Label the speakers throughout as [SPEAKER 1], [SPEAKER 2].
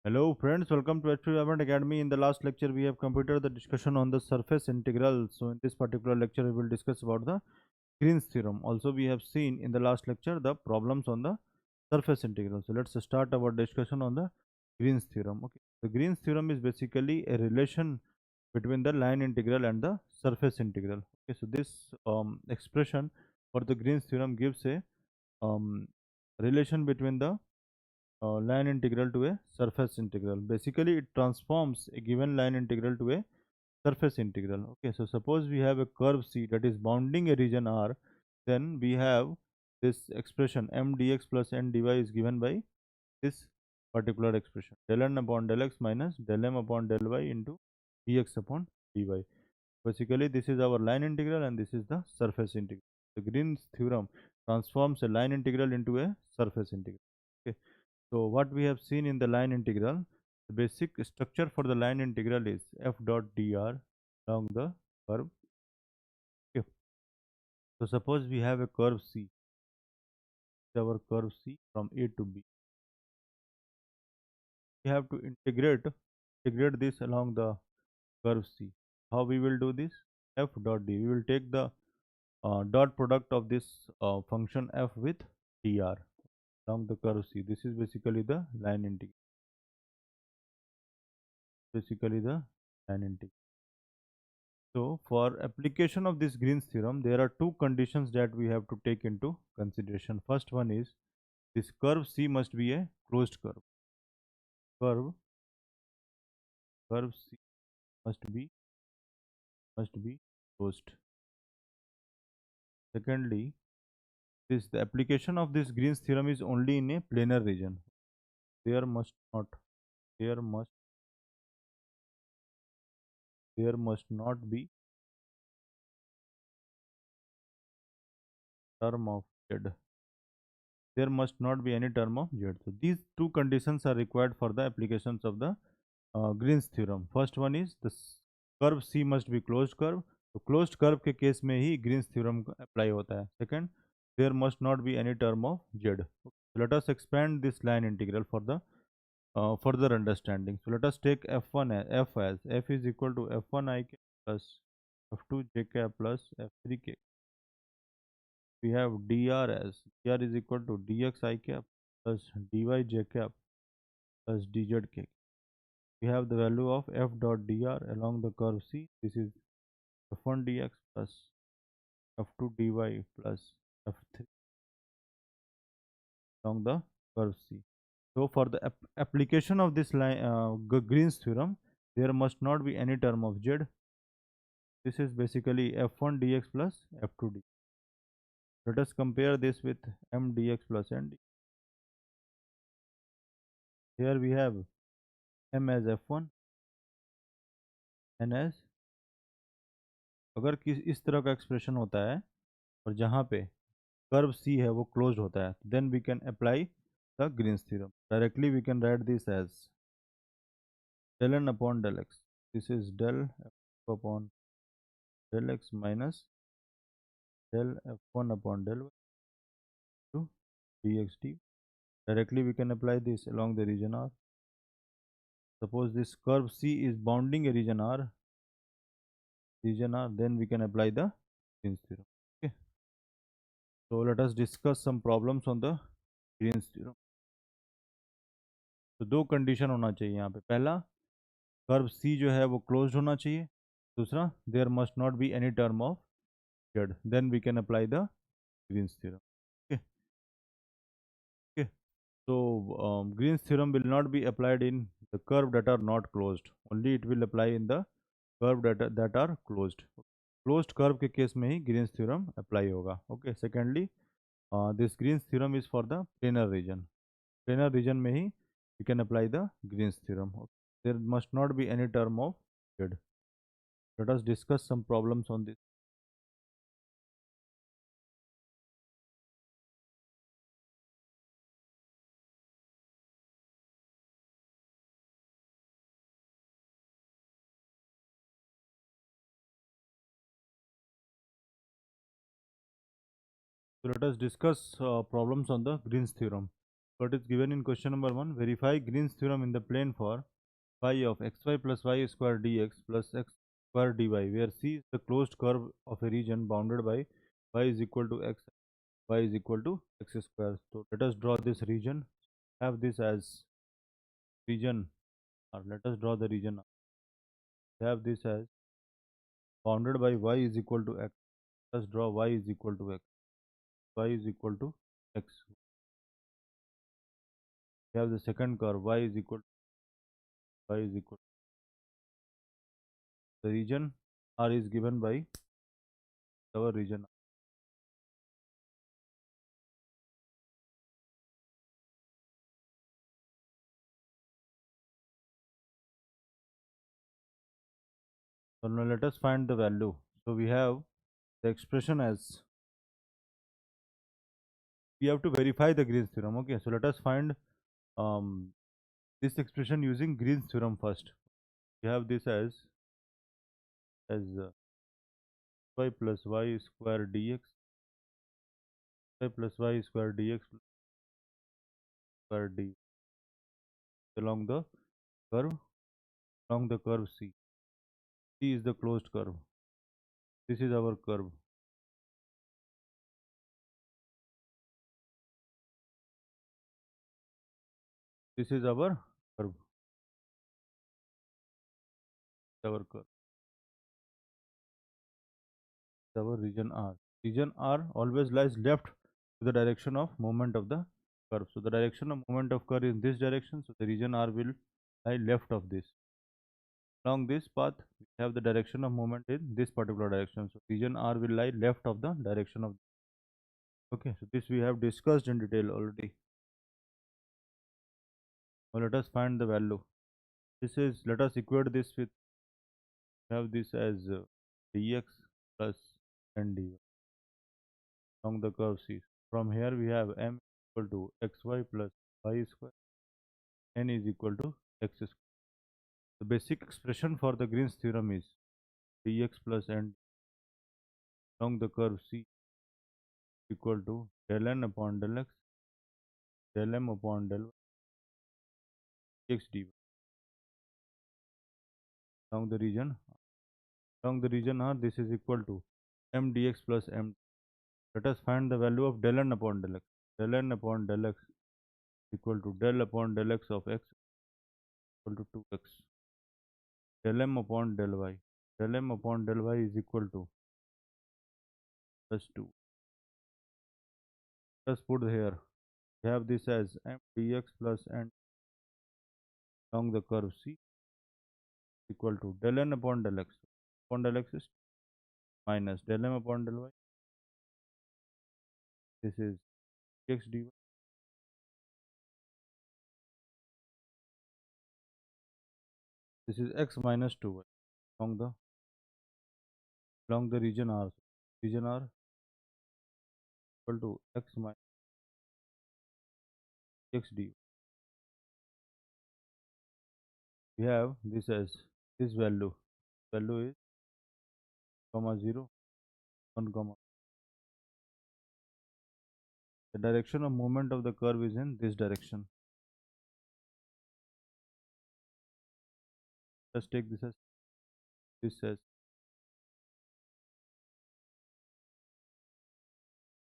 [SPEAKER 1] Hello friends, welcome to H2 Academy. In the last lecture, we have completed the discussion on the surface integral. So in this particular lecture, we will discuss about the Green's theorem. Also, we have seen in the last lecture the problems on the surface integral. So let's start our discussion on the Green's theorem. Okay, the Green's theorem is basically a relation between the line integral and the surface integral. Okay, so this expression for the Green's theorem gives a relation between the line integral to a surface integral. Basically, it transforms a given line integral to a surface integral. Okay, so suppose we have a curve C that is bounding a region R, then we have this expression m dx plus n dy is given by this particular expression del n upon del x minus del m upon del y into dx upon dy. Basically, this is our line integral and this is the surface integral. The Green's theorem transforms a line integral into a surface integral. Okay. So what we have seen in the line integral, the basic structure for the line integral is f dot dr along the curve. Okay. So suppose we have a curve C, our curve C from A to B. We have to integrate this along the curve C. How we will do this? F dot d. We will take the dot product of this function f with dr along the curve C. This is basically the line integral. Basically the line integral. So for application of this Green's theorem, there are two conditions that we have to take into consideration. First one is this curve C must be a closed curve. Curve C must be closed. Secondly, the application of this Green's theorem is only in a planar region. There must not there must there must not be term of z. There must not be any term of z. So these two conditions are required for the applications of the Green's theorem. First one is the curve C must be closed curve. तो closed curve के case में ही Green's theorem apply होता है. Second, there must not be any term of z. So let us expand this line integral for the further understanding. So let us take f1 as f is equal to f1 I k plus f2 j k plus f3 k. We have dr as dr is equal to dx I cap plus dy j cap plus dz k. We have the value of f dot dr along the curve C. This is f1 dx plus f2 dy plus f3 along the curve C. So for the application of this line, Green's theorem, there must not be any term of z. This is basically f1 dx plus f2 dx. Let us compare this with m dx plus n. Here we have m as f1, n as, अगर इस तरह का expression होता है और जहाँ पे curve C है वो क्लोज्ड होता है, then we can apply the Green's theorem. Directly we can write this as del n upon del x. This is del f upon del x minus del f1 upon del y to dx dy. Directly we can apply this along the region R. Suppose this curve C is bounding a region R, then we can apply the Green's theorem. Okay. So let us discuss some problems on the Green's theorem. तो दो condition होना चाहिए यहाँ पे. पहला, curve C जो है वो क्लोज्ड होना चाहिए. दूसरा, there must not be any term of z. Then we can apply the Green's theorem. Okay. Okay. So Green's theorem will not be applied in the curve that are not closed. Only it will apply in the curve that are closed. Closed curve के case में ही Green's theorem apply होगा. Okay. Secondly, this Green's theorem is for the planar region. Planar region में ही we can apply the Green's theorem. Okay. There must not be any term of z. Let us discuss some problems on this. So let us discuss problems on the Green's theorem. What is given in question number 1? Verify Green's theorem in the plane for phi of xy plus y square dx plus x square dy, where C is the closed curve of a region bounded by y is equal to x, y is equal to x square. So let us draw this region. Have this as region, or let us draw the region. Have this as bounded by y is equal to x. Let us draw y is equal to x. Y is equal to x. We have the second curve y is equal to y is equal to the region R is given by our region. So now let us find the value. So we have the expression as, we have to verify the Green's theorem. Okay, so let us find um, this expression using Green's theorem first. We have this as y plus y square dx, y plus y square dx square d along the curve, along the curve C. C is the closed curve. This is our curve. This is our curve. Our curve. Our region R. Region R always lies left to the direction of movement of the curve. So the direction of movement of curve is in this direction. So the region R will lie left of this. Along this path, we have the direction of movement in this particular direction. So region R will lie left of the direction of. Okay, so this we have discussed in detail already. Now let us find the value. This is, let us equate this with, have this as dx plus nd along the curve C. From here we have m equal to xy plus y square, n is equal to x square. The basic expression for the Green's theorem is dx plus n along the curve C equal to del n upon del x, del m upon del y, dx dy along the region. Along the region R, this is equal to m dx plus m. Let us find the value of del n upon del x. Del n upon del x equal to del upon del x of x equal to 2x. Del m upon del y. Del m upon del y is equal to plus 2. Let's put here. We have this as m dx plus n along the curve C equal to del n upon del x. Upon del x is minus del m upon del y. This is dx dy. This is x minus 2y along the region R. Region R equal to x minus x dy. We have this as this value. Value is comma 0, 1 comma. The direction of movement of the curve is in this direction. Let's take this as this as.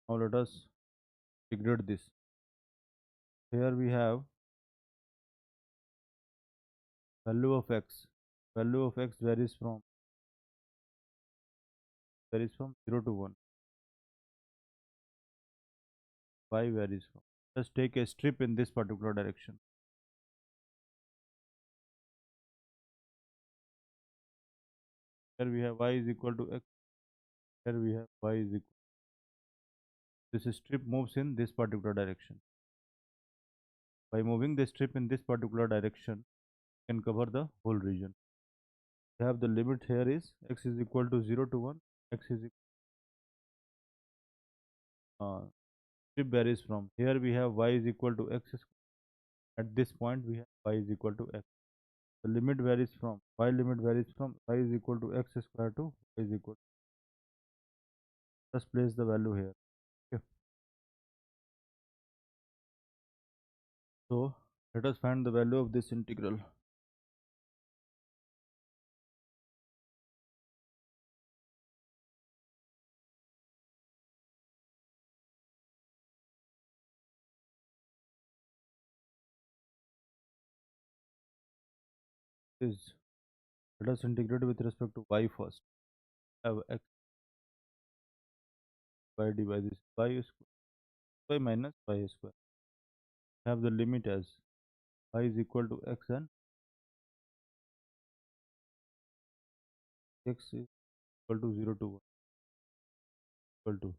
[SPEAKER 1] Now let us integrate this. Here we have value of x. Value of x varies from 0 to 1. Y varies from. Let's take a strip in this particular direction. Here we have y is equal to x. Here we have y is equal. This strip moves in this particular direction. By moving the strip in this particular direction, you can cover the whole region. We have the limit here is x is equal to 0 to 1. X is strip varies from. Here we have y is equal to x square. At this point we have y is equal to x. The limit varies from, y limit varies from y is equal to x square to y is equal to. Let's place the value here. Okay. So let us find the value of this integral. Is let us integrate with respect to y first. Have x by dy, this y square y minus y square. Have the limit as y is equal to x and x is equal to 0 to 1 equal to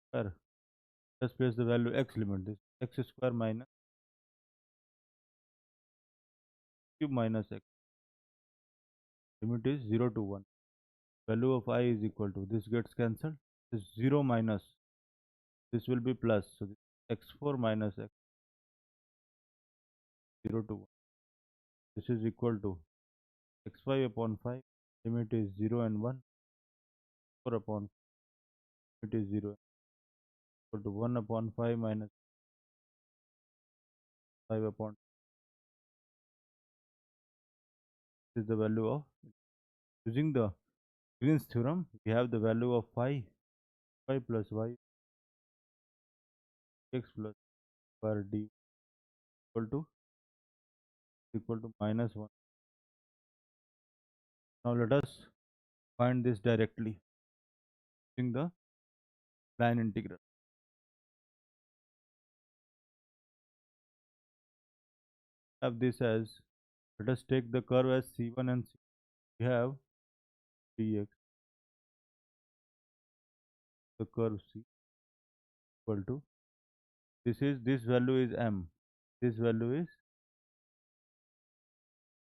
[SPEAKER 1] square. Let's place the value x limit. This x square minus cube minus x. Limit is 0 to 1. Value of I is equal to, this gets cancelled. This 0 minus, this will be plus. So this x4 minus x 0 to 1. This is equal to x5 upon 5. Limit is 0 and 1. 4 upon limit is 0 equal to 1 upon 5 minus 5 upon, this is the value of, using the Green's theorem, we have the value of phi plus y x plus square d equal to minus 1. Now let us find this directly using the line integral. Have this as, let us take the curve as c1 and c. We have dx, the curve c equal to, this value is m, this value is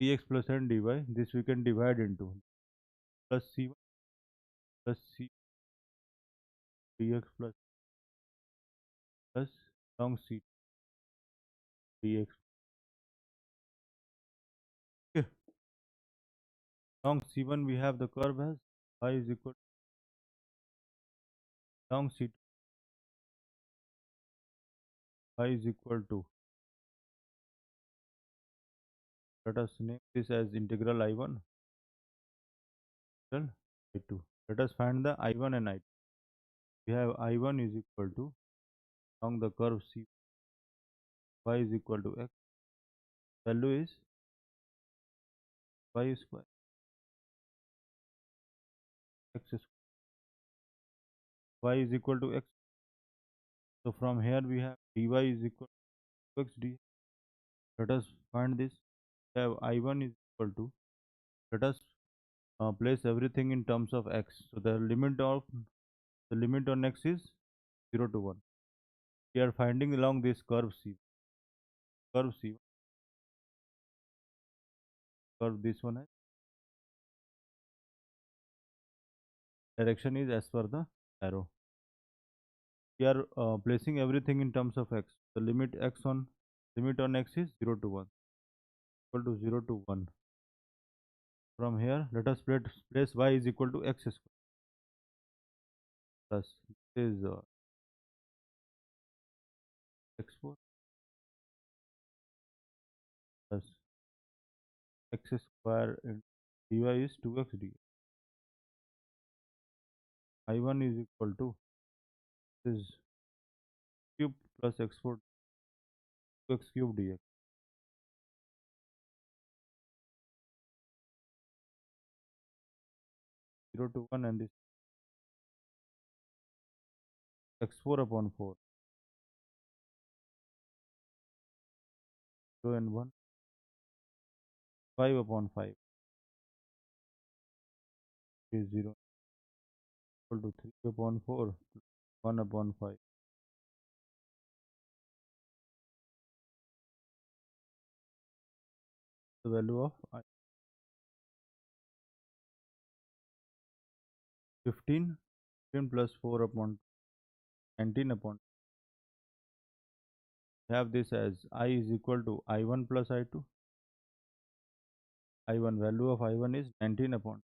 [SPEAKER 1] dx plus and dy. This we can divide into plus c1 plus c dx plus long c dx. Okay. Long c1 we have the curve as y is equal to long c2 y is equal to, let us name this as integral I1 integral I2. Let us find the I1 and I2. We have I1 is equal to, along the curve c, y is equal to x, value is y square x square, y is equal to x. So from here we have dy is equal to x d. Let us find this. We have I1 is equal to, let us place everything in terms of x. So the limit on x is 0 to 1. We are finding along this curve c, curve this one, direction is as per the arrow. We are placing everything in terms of x. The limit on x is 0 to 1 equal to 0 to 1. From here let us place y is equal to x square plus, this is x4 plus x square and dy is 2x d. I1 is equal to, this is cube plus x4 2x cube dx. 0 to 1 and this x4 upon 4 0 and 1 5 upon 5 is 0 equal to 3 upon 4 1 upon 5. The value of I 15 plus 4 upon 19 upon, have this as I is equal to I1 plus I2. I1 value of I1 is 19 upon.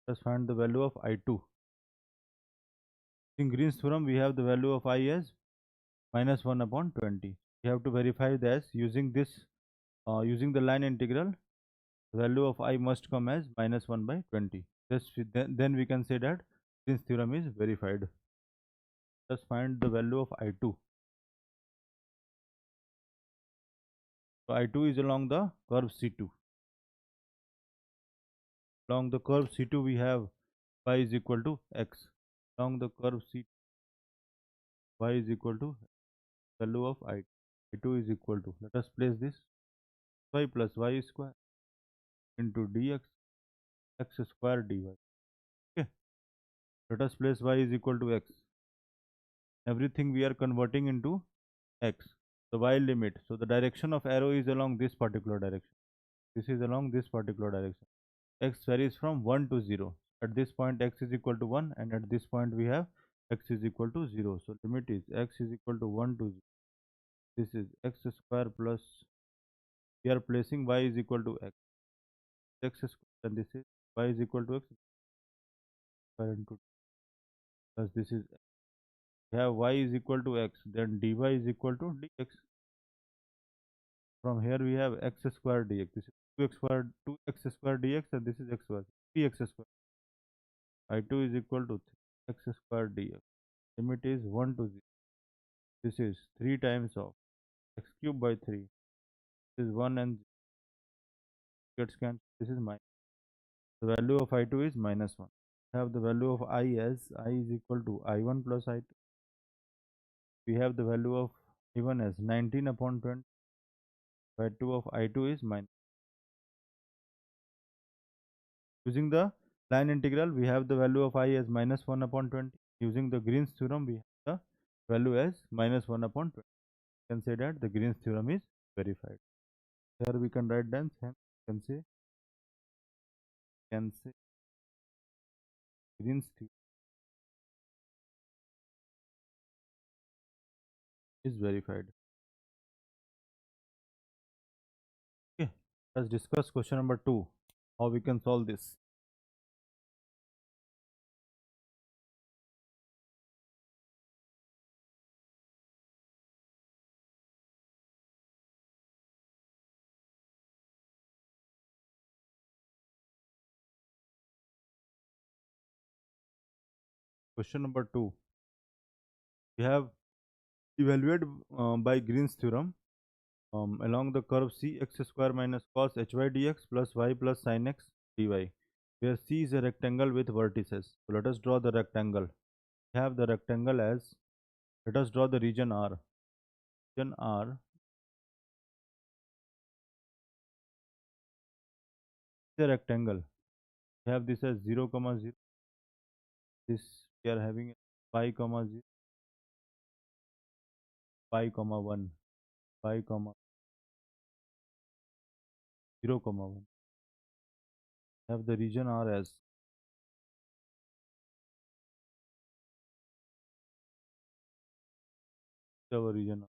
[SPEAKER 1] Let's find the value of I2. In Green's theorem we have the value of I as minus 1 upon 20. We have to verify this using using the line integral. The value of I must come as minus 1 by 20. Then we can say that this theorem is verified. Let's find the value of I2. So I2 is along the curve C2. Along the curve C2 we have y is equal to x. Along the curve C2 y is equal to value of I2. I2 is equal to, let us place this, y plus y square into dx x square dy. Okay, let us place y is equal to x. Everything we are converting into x. The y limit, so the direction of arrow is along this particular direction. This is along this particular direction. X varies from 1 to 0. At this point x is equal to 1, and at this point we have x is equal to 0. So limit is x is equal to 1 to 0. This is x square plus, we are placing y is equal to x square, and this is y is equal to x square into plus this is, we have y is equal to x, then dy is equal to dx. From here we have x square dx. This is 2x square dx, and this is x square 3x square. I2 is equal to 3x square dx. Limit is 1 to 0. This is 3 times of x cube by 3. This is 1 and gets cancelled. This is minus. The value of I2 is minus 1. We have the value of I as I is equal to I1 plus I2. We have the value of I1 as 19 upon 20. Value of I2 is minus. Using the line integral, we have the value of I as minus 1 upon 20. Using the Green's theorem, we have the value as minus 1 upon 20. We can say that the Green's theorem is verified. Here we can write down, can say Green's theorem is verified. Okay, let's discuss question number 2. How we can solve this. Question number 2. We have evaluated by Green's theorem along the curve C x square minus cos hy dx plus y plus sin x dy, where C is a rectangle with vertices. So let us draw the rectangle. We have the rectangle as, let us draw the region R. Region R is a rectangle. We have this as 0 comma 0. This we are having pi comma 0, pi comma 1, pi comma 0 comma 1. We have the region R as our region.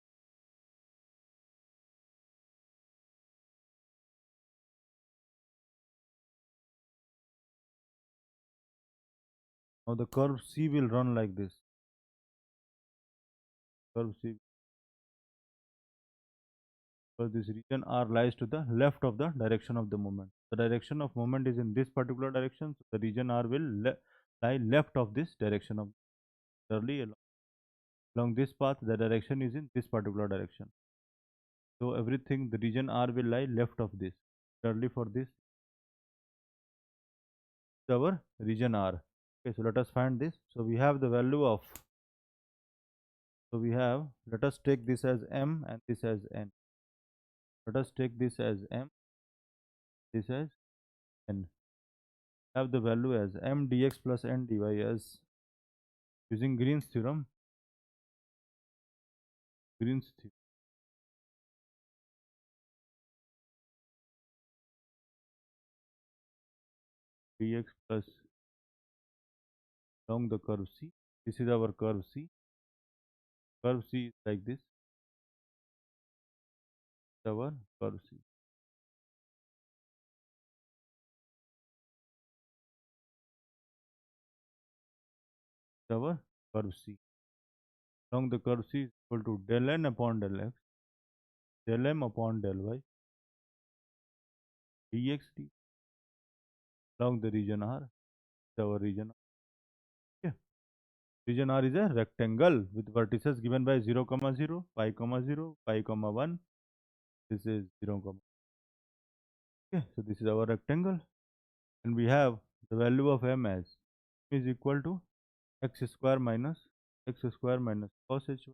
[SPEAKER 1] Now the curve C will run like this. Curve C, because this region R lies to the left of the direction of the moment. The direction of moment is in this particular direction, so the region R will lie left of this direction of early along this path. The direction is in this particular direction. So everything, the region R will lie left of this. Early for this, our region R. Okay, so let us find this. So we have the value of, so we have, let us take this as M and this as N. Let us take this as M, this as N. Have the value as M dx plus N dy as, using Green's theorem. Green's theorem. Dx plus along the curve C. This is our curve C. Curve C is like this. Our curve C. Our curve C. along the curve C is equal to del n upon del x, del m upon del y, dx along the region R, our region R. Okay. Region R is a rectangle with vertices given by 0, 0, pi, 0, pi, 1. This is 0, okay. So this is our rectangle, and we have the value of m as is equal to x square minus cos h.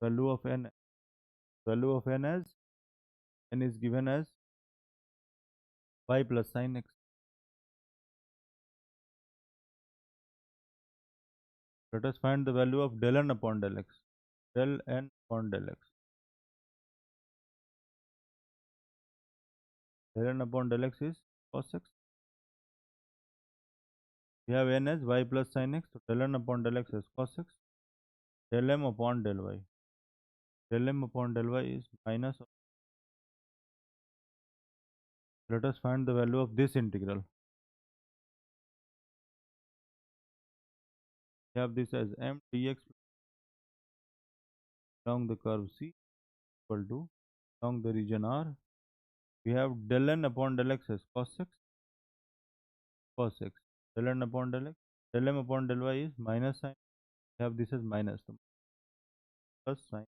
[SPEAKER 1] Value of n as n is given as y plus sin x. Let us find the value of del n upon del x. Del n upon del x. Del n upon del x is cos x. We have n as y plus sin x. So del n upon del x is cos x. Del m upon del y. Del m upon del y is minus. Let us find the value of this integral. We have this as m dx along the curve C equal to along the region R. We have del n upon del x as cos x. Del n upon del x. Del m upon del y is minus sin. We have this as minus, so plus sin.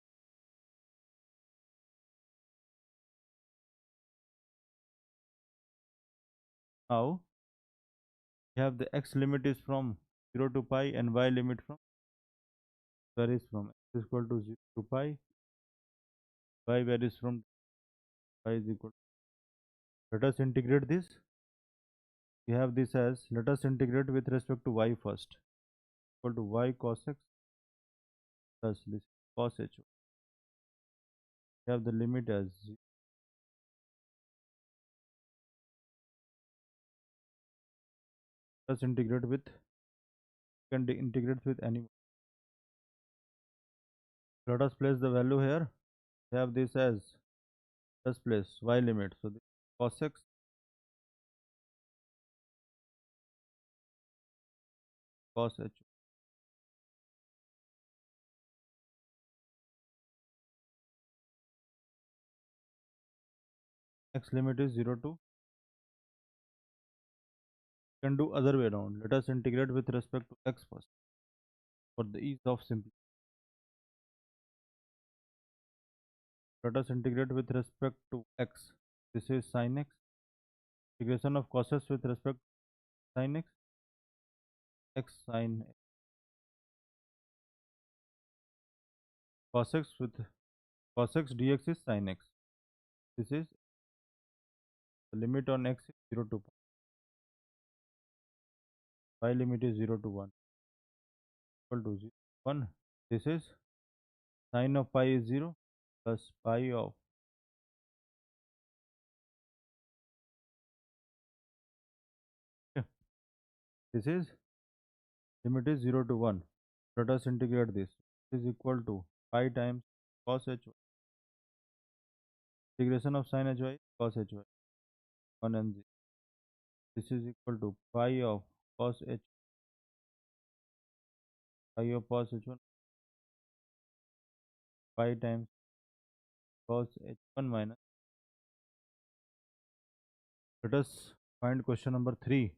[SPEAKER 1] Now we have the x limit is from 0 to pi and y limit from varies from x is equal to 0 to pi, y varies from y is equal to. Let us integrate this. We have this as, let us integrate with respect to y first, equal to y cos x plus this cos h. We have the limit as 0. Let us integrate with, can integrate with any. Let us place the value here. We have this as, let us place y limit. So this cos x cos h. X limit is 0 to, can do other way around. Let us integrate with respect to x first for the ease of simplicity. Let us integrate with respect to x. This is sin x. Integration of cos x with respect to sin x. X sin x. Cos x with cos x dx is sin x. This is the limit on x is 0 to pi. Y limit is 0 to 1. Equal to 0, 1. This is sin of pi is 0 plus pi of this is limit is 0 to 1. Let us integrate this. This is equal to pi times cos hy. Integration of sin hy cos hy 1 and 0. This is equal to pi of cos h, pi of cos h1, pi times cos h1 minus. Let us find question number 3.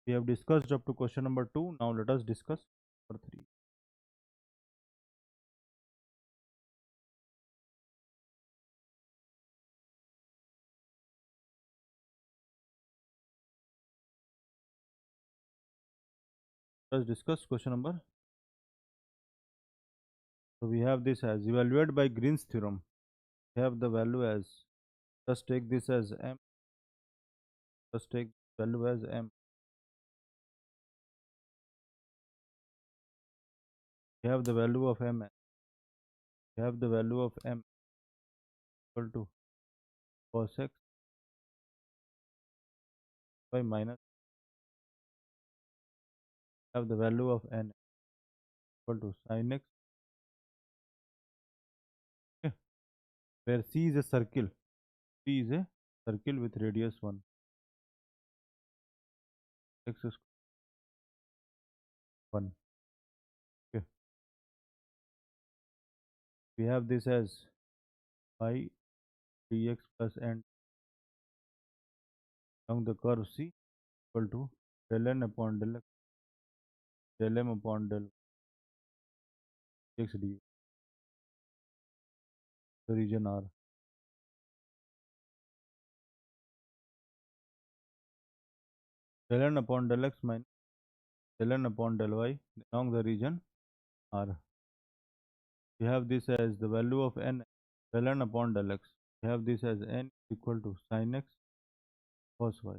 [SPEAKER 1] We have discussed up to question number 2. Now let us discuss number 3. Let us discuss question number. So we have this as evaluated by Green's theorem. We have the value as, just take this as m. Just take value as m. We have the value of m. We have the value of m equal to cos x by minus. We have the value of n equal to sin x. Okay. Where C is a circle. C is a circle with radius 1. X is 1. We have this as phi dx plus n along the curve C equal to del n upon del x del m upon del dx dy, the region R. Del n upon del x minus del n upon del y along the region R. We have this as the value of n del n upon del x. We have this as n equal to sin x cos y.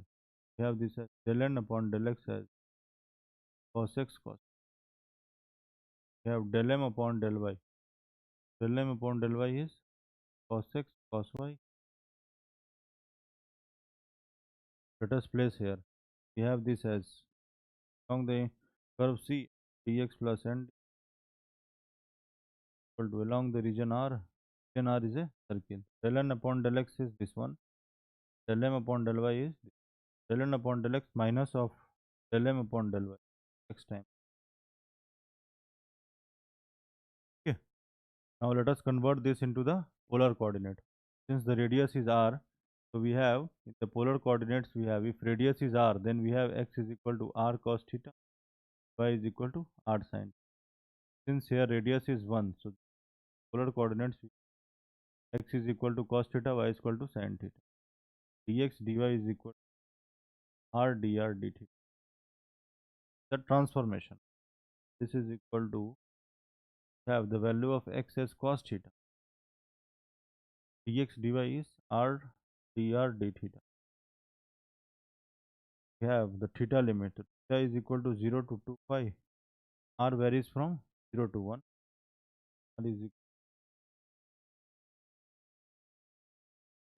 [SPEAKER 1] We have this as del n upon del x as cos x cos. We have del m upon del y. Del m upon del y is cos x cos y. Let us place here. We have this as along the curve C dx plus n equal to along the region R. Region R is a circle. Del n upon del x is this one. Del m upon del y is this. Del n upon del x minus of del m upon del y next time. Okay. Now let us convert this into the polar coordinate. Since the radius is r, so we have in the polar coordinates we have, if radius is r, then we have x is equal to r cos theta, y is equal to r sin. Since here radius is 1, so polar coordinates x is equal to cos theta, y is equal to sin theta. Dx dy is equal to r dr d theta. The transformation. This is equal to have the value of x as cos theta. Dx dy is r dr d theta. We have the theta limit. Theta is equal to 0 to 2 pi. R varies from 0 to 1. R is equal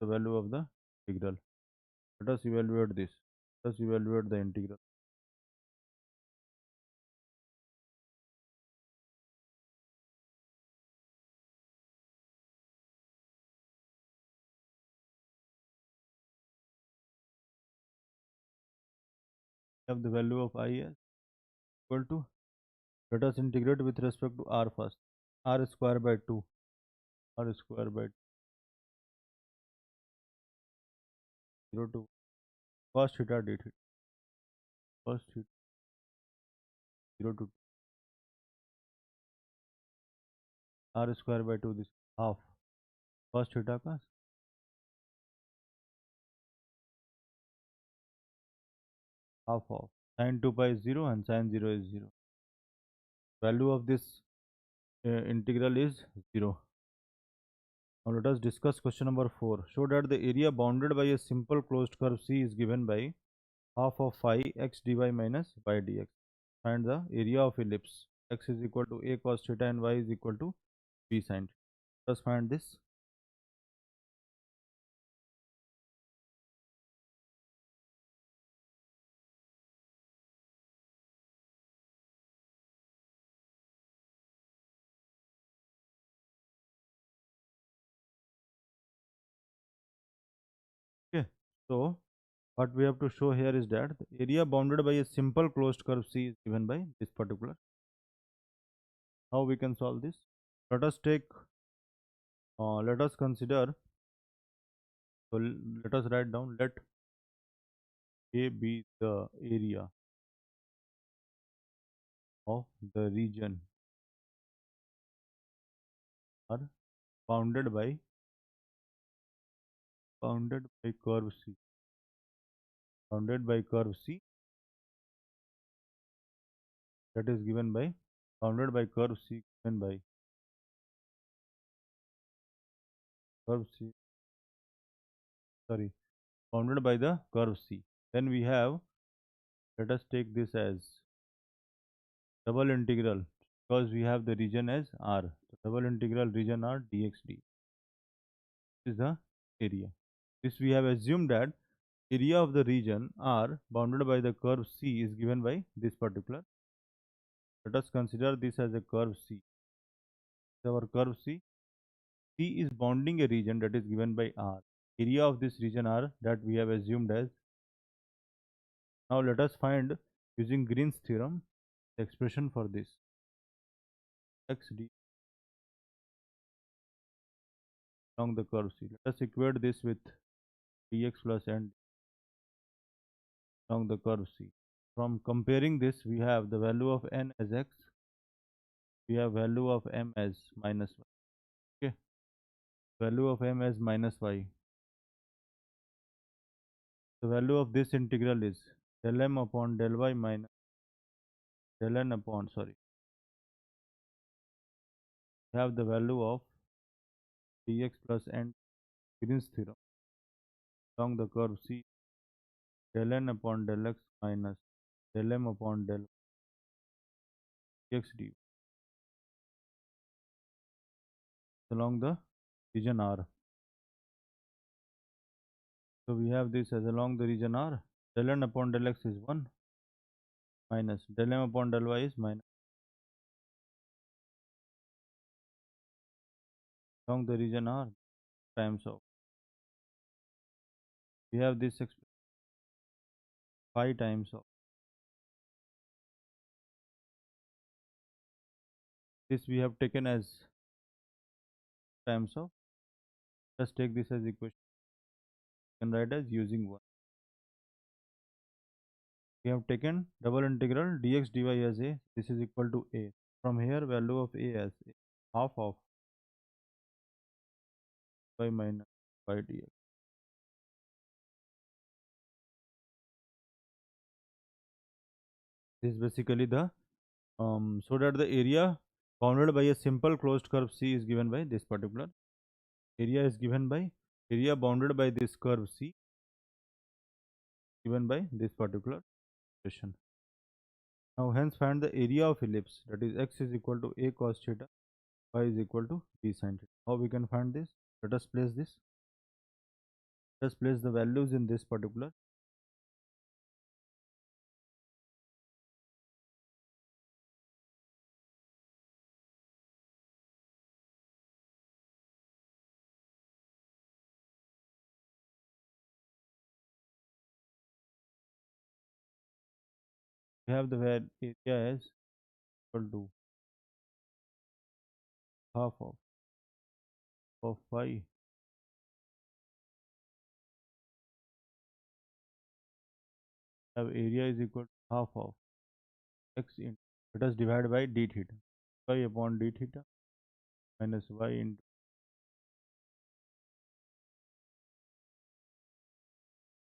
[SPEAKER 1] to the value of the integral. Let us evaluate this. Let us evaluate the integral. We have the value of I as equal to, let us integrate with respect to r first. R square by 2. R square by 0 to cos theta d theta. Cos theta 0 to r square by 2, this half. Cos theta का half of. Sin 2 pi is 0 and sin 0 is 0. Value of this integral is 0. Now let us discuss question number 4. Show that the area bounded by a simple closed curve C is given by half of phi x dy minus y dx. Find the area of ellipse. X is equal to a cos theta and y is equal to b sin theta. Let us find this. Okay. So what we have to show here is that the area bounded by a simple closed curve C is given by this particular. How we can solve this? Let us take, let us consider, so let us write down, let A be the area of the region are bounded by curve C. Bounded by curve C, that is given by bounded by curve C given by curve C, sorry, bounded by the curve C. Then we have, let us take this as double integral, because we have the region as R. So double integral region R dx d. This is the area. This we have assumed that area of the region R bounded by the curve C is given by this particular. Let us consider this as a curve C. Our curve C. C is bounding a region that is given by R. Area of this region R that we have assumed as. Now let us find using Green's theorem the expression for this. X d along the curve C. Let us equate this with dx plus n along the curve C. From comparing this, we have the value of n as x, we have value of m as minus y. Okay, value of m as minus y. The value of this integral is del m upon del y minus del n upon, sorry, we have the value of dx plus n Green's theorem along the curve C, del n upon del x minus del m upon del dx dy along the region R. So we have this as along the region R. Del n upon del x is 1 minus del m upon del y is minus along the region R times of, we have this 5 times of this, we have taken as times of, let's take this as equation and write as using 1. We have taken double integral dx dy as a, this is equal to a. From here value of a as half of y minus y dx. This is basically the so that the area bounded by a simple closed curve C is given by this particular area is given by area bounded by this curve C given by this particular expression. Now hence find the area of ellipse, that is x is equal to a cos theta, y is equal to b sin theta. How we can find this? Let us place this. Let us place the values in this particular. We have the area as equal to half of y have area is equal to half of x in, let us divide by d theta, y upon d theta minus y into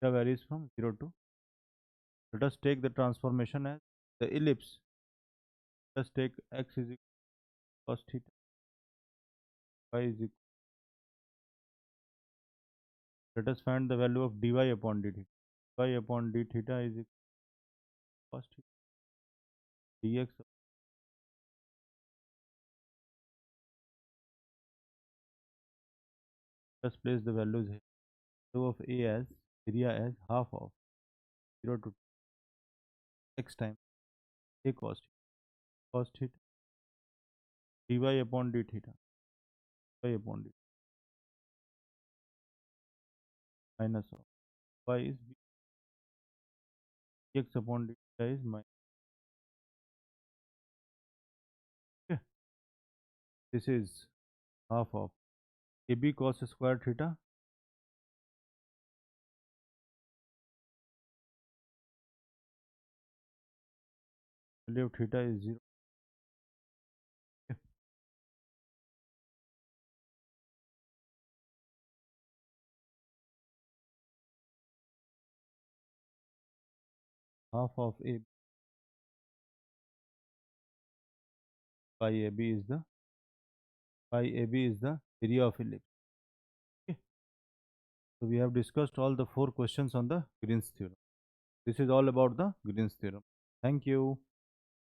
[SPEAKER 1] theta varies from 0 to, let us take the transformation as the ellipse. Let us take x is equal to cos theta, y is equal, let us find the value of dy upon d theta. Y upon d theta is equal to cos theta dx. Let's place the values here. Value of a as area as half of 0 to x times a cos theta dy upon d theta, y upon d minus of y is b, x upon d theta is minus. Okay. This is half of ab cos square theta value of theta is 0. Okay. Half of a by ab is the area of ellipse. Okay. So we have discussed all the 4 questions on the Green's theorem. This is all about the Green's theorem. Thank you.